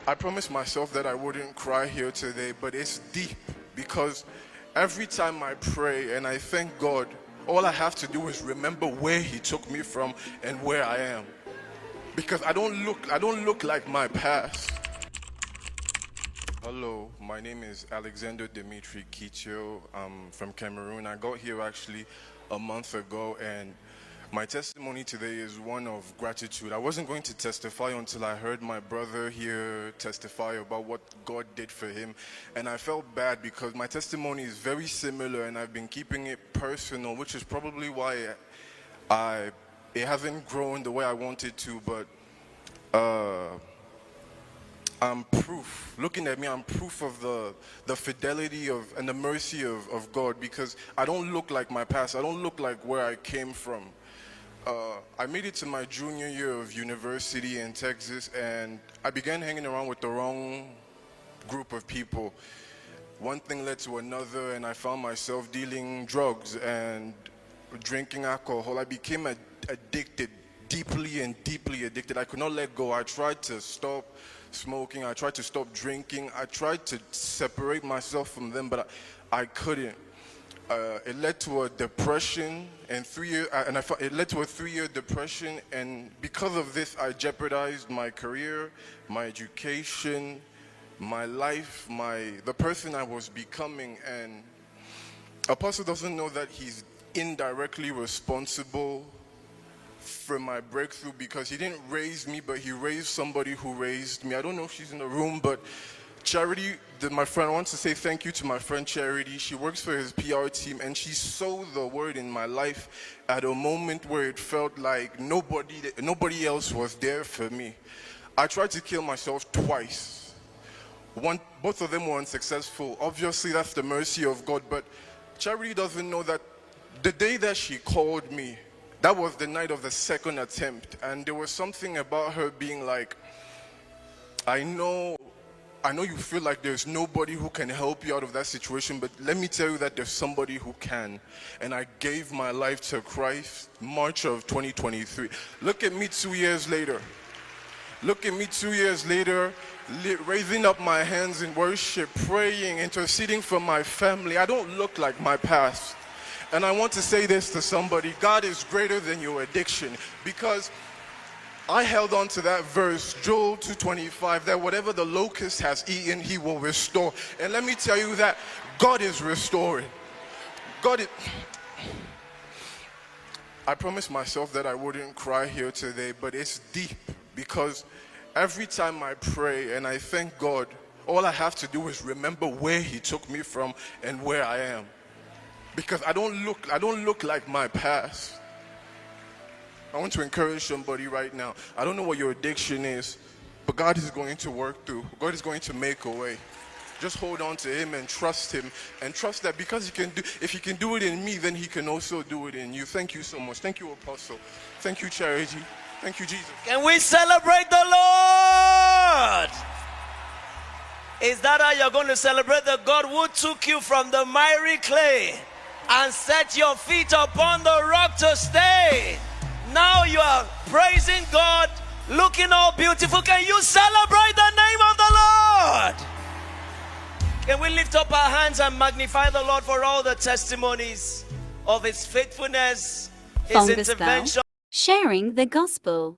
I promised myself that I wouldn't cry here today, but it's deep because every time I pray and I thank God, all I have to do is remember where He took me from and where I am. Because I don't look like my past. Hello, my name is Alexander Dimitri Kitio. I'm from Cameroon. I got here actually a month ago, and my testimony today is one of gratitude. I wasn't going to testify until I heard my brother here testify about what God did for him, and I felt bad because my testimony is very similar and I've been keeping it personal, which is probably why it hasn't grown the way I wanted to, but I'm proof. Looking at me, I'm proof of the fidelity of and the mercy of God, because I don't look like my past. I don't look like where I came from. I made it to my junior year of university in Texas, and I began hanging around with the wrong group of people. One thing led to another, and I found myself dealing drugs and drinking alcohol. I became addicted, deeply addicted. I could not let go. I tried to stop smoking. I tried to stop drinking. I tried to separate myself from them, but I couldn't. It led to a depression, and it led to a 3-year depression, and because of this, I jeopardized my career, my education, my life, the person I was becoming. And Apostle doesn't know that he's indirectly responsible for my breakthrough, because he didn't raise me, but he raised somebody who raised me. I don't know if she's in the room, but Charity, my friend, I want to say thank you to my friend Charity. She works for his PR team, and she sowed the word in my life at a moment where it felt like nobody else was there for me. I tried to kill myself twice. Both of them were unsuccessful. Obviously, that's the mercy of God, but Charity doesn't know that the day that she called me, that was the night of the second attempt, and there was something about her being like, I know you feel like there's nobody who can help you out of that situation, but let me tell you that there's somebody who can. And I gave my life to Christ March of 2023. Look at me 2 years later. Look at me 2 years later, raising up my hands in worship, praying, interceding for my family. I don't look like my past. And I want to say this to somebody: God is greater than your addiction, because I held on to that verse, Joel 2:25, that whatever the locust has eaten, He will restore. And let me tell you that God is restoring. I promised myself that I wouldn't cry here today, but it's deep because every time I pray and I thank God, all I have to do is remember where He took me from and where I am. Because I don't look like my past. I want to encourage somebody right now. I don't know what your addiction is, but God is going to work through. God is going to make a way. Just hold on to Him and trust Him, and trust that because if He can do it in me, then He can also do it in you. Thank you so much. Thank you, Apostle. Thank you, Charity. Thank you, Jesus. Can we celebrate the Lord? Is that how you're going to celebrate the God who took you from the miry clay and set your feet upon the rock to stay? Now you are praising God, looking all beautiful. Can you celebrate the name of the Lord? Can we lift up our hands and magnify the Lord for all the testimonies of His faithfulness, His intervention? Sharing the gospel.